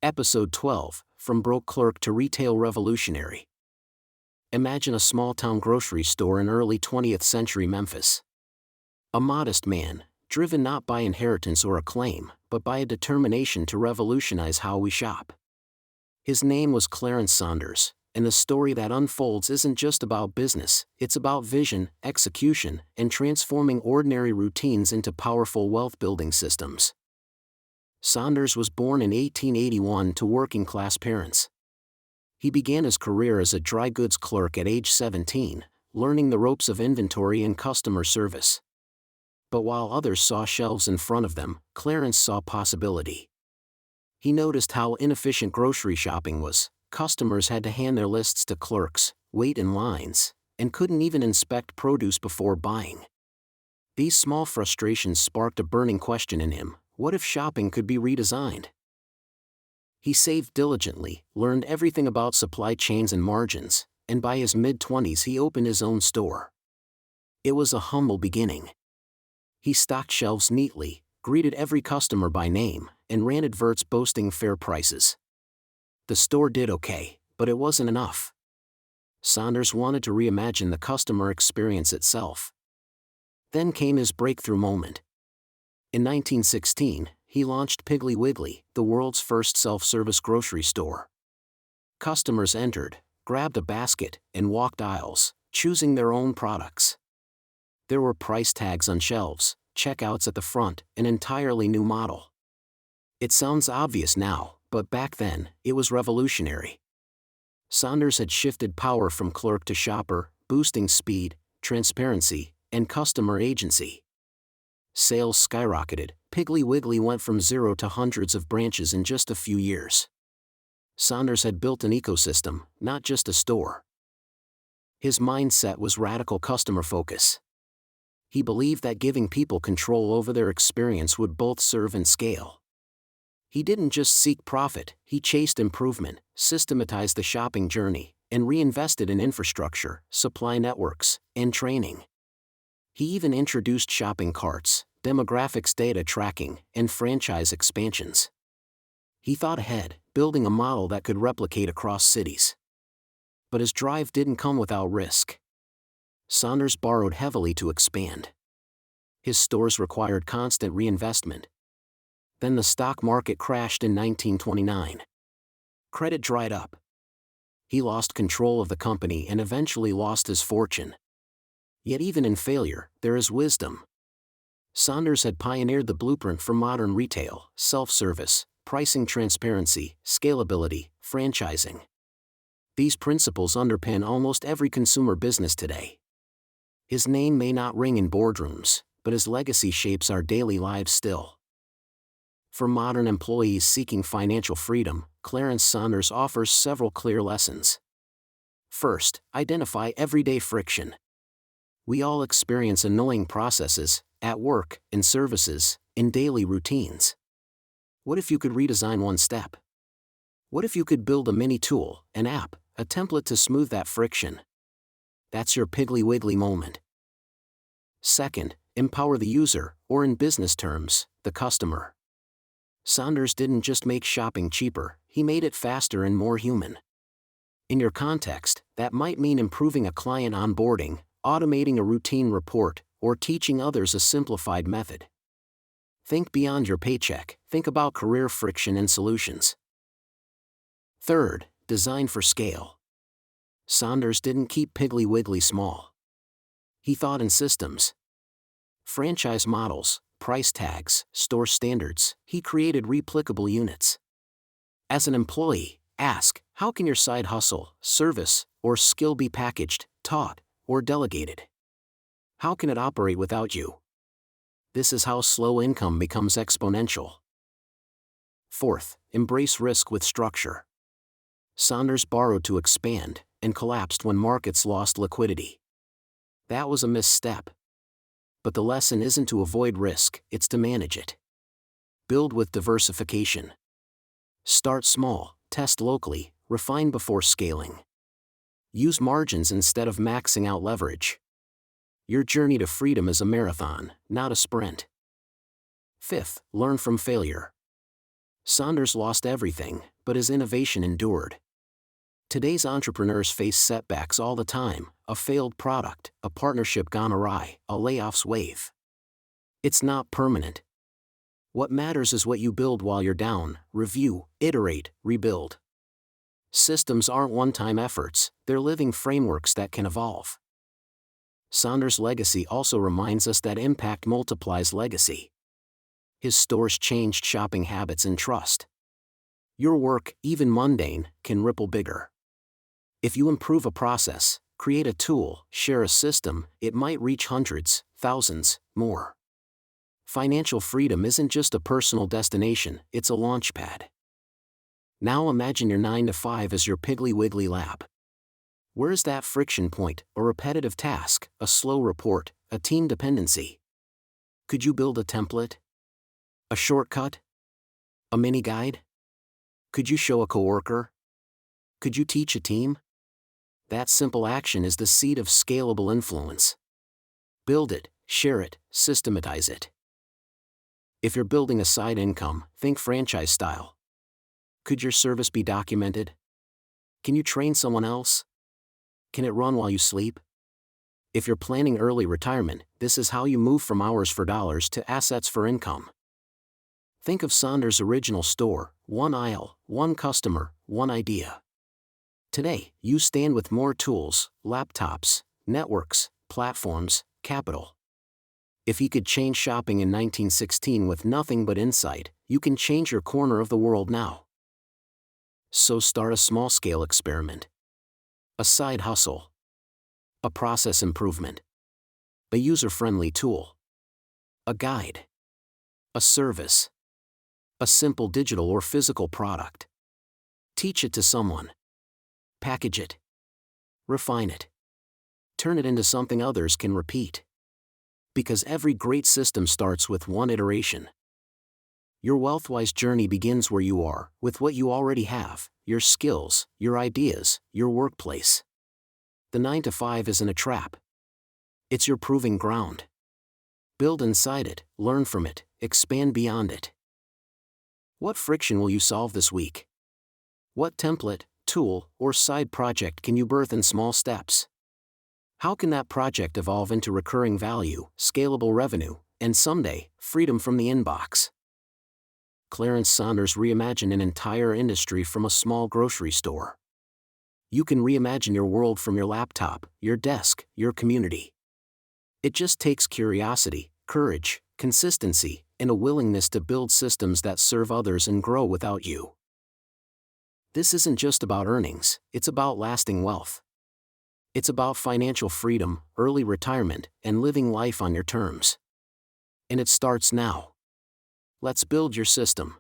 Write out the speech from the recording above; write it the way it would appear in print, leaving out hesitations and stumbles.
Episode 12, From Broke Clerk to Retail Revolutionary. Imagine a small-town grocery store in early 20th century Memphis. A modest man, driven not by inheritance or acclaim, but by a determination to revolutionize how we shop. His name was Clarence Saunders, and the story that unfolds isn't just about business, it's about vision, execution, and transforming ordinary routines into powerful wealth-building systems. Saunders was born in 1881 to working-class parents. He began his career as a dry goods clerk at age 17, learning the ropes of inventory and customer service. But while others saw shelves in front of them, Clarence saw possibility. He noticed how inefficient grocery shopping was. Customers had to hand their lists to clerks, wait in lines, and couldn't even inspect produce before buying. These small frustrations sparked a burning question in him: what if shopping could be redesigned? He saved diligently, learned everything about supply chains and margins, and by his mid-20s he opened his own store. It was a humble beginning. He stocked shelves neatly, greeted every customer by name, and ran adverts boasting fair prices. The store did okay, but it wasn't enough. Saunders wanted to reimagine the customer experience itself. Then came his breakthrough moment. In 1916, he launched Piggly Wiggly, the world's first self-service grocery store. Customers entered, grabbed a basket, and walked aisles, choosing their own products. There were price tags on shelves, checkouts at the front, an entirely new model. It sounds obvious now, but back then, it was revolutionary. Saunders had shifted power from clerk to shopper, boosting speed, transparency, and customer agency. Sales skyrocketed. Piggly Wiggly went from 0 to hundreds of branches in just a few years. Saunders had built an ecosystem, not just a store. His mindset was radical customer focus. He believed that giving people control over their experience would both serve and scale. He didn't just seek profit, he chased improvement, systematized the shopping journey, and reinvested in infrastructure, supply networks, and training. He even introduced shopping carts, demographics data tracking, and franchise expansions. He thought ahead, building a model that could replicate across cities. But his drive didn't come without risk. Saunders borrowed heavily to expand. His stores required constant reinvestment. Then the stock market crashed in 1929. Credit dried up. He lost control of the company and eventually lost his fortune. Yet even in failure, there is wisdom. Saunders had pioneered the blueprint for modern retail: self-service, pricing transparency, scalability, franchising. These principles underpin almost every consumer business today. His name may not ring in boardrooms, but his legacy shapes our daily lives still. For modern employees seeking financial freedom, Clarence Saunders offers several clear lessons. First, identify everyday friction. We all experience annoying processes, at work, in services, in daily routines. What if you could redesign one step? What if you could build a mini tool, an app, a template to smooth that friction? That's your Piggly Wiggly moment. Second, empower the user, or in business terms, the customer. Saunders didn't just make shopping cheaper, he made it faster and more human. In your context, that might mean improving a client onboarding, automating a routine report, or teaching others a simplified method. Think beyond your paycheck, think about career friction and solutions. Third, design for scale. Saunders didn't keep Piggly Wiggly small. He thought in systems. Franchise models, price tags, store standards. He created replicable units. As an employee, ask, how can your side hustle, service, or skill be packaged, taught, or delegated? How can it operate without you? This is how slow income becomes exponential. Fourth, embrace risk with structure. Saunders borrowed to expand, and collapsed when markets lost liquidity. That was a misstep. But the lesson isn't to avoid risk, it's to manage it. Build with diversification. Start small, test locally, refine before scaling. Use margins instead of maxing out leverage. Your journey to freedom is a marathon, not a sprint. Fifth, learn from failure. Saunders lost everything, but his innovation endured. Today's entrepreneurs face setbacks all the time: a failed product, a partnership gone awry, a layoffs wave. It's not permanent. What matters is what you build while you're down: review, iterate, rebuild. Systems aren't one-time efforts, they're living frameworks that can evolve. Saunders' legacy also reminds us that impact multiplies legacy. His stores changed shopping habits and trust. Your work, even mundane, can ripple bigger. If you improve a process, create a tool, share a system, it might reach hundreds, thousands, more. Financial freedom isn't just a personal destination, it's a launchpad. Now imagine your 9 to 5 as your Piggly Wiggly lab. Where's that friction point, a repetitive task, a slow report, a team dependency? Could you build a template? A shortcut? A mini guide? Could you show a coworker? Could you teach a team? That simple action is the seed of scalable influence. Build it, share it, systematize it. If you're building a side income, think franchise style. Could your service be documented? Can you train someone else? Can it run while you sleep? If you're planning early retirement, this is how you move from hours for dollars to assets for income. Think of Saunders' original store: one aisle, one customer, one idea. Today, you stand with more tools, laptops, networks, platforms, capital. If he could change shopping in 1916 with nothing but insight, you can change your corner of the world now. So start a small-scale experiment. A side hustle. A process improvement. A user-friendly tool. A guide. A service. A simple digital or physical product. Teach it to someone. Package it. Refine it. Turn it into something others can repeat. Because every great system starts with one iteration. Your Wealthwise journey begins where you are, with what you already have: your skills, your ideas, your workplace. The 9 to 5 isn't a trap. It's your proving ground. Build inside it, learn from it, expand beyond it. What friction will you solve this week? What template, tool, or side project can you birth in small steps? How can that project evolve into recurring value, scalable revenue, and someday, freedom from the inbox? Clarence Saunders reimagined an entire industry from a small grocery store. You can reimagine your world from your laptop, your desk, your community. It just takes curiosity, courage, consistency, and a willingness to build systems that serve others and grow without you. This isn't just about earnings, it's about lasting wealth. It's about financial freedom, early retirement, and living life on your terms. And it starts now. Let's build your system.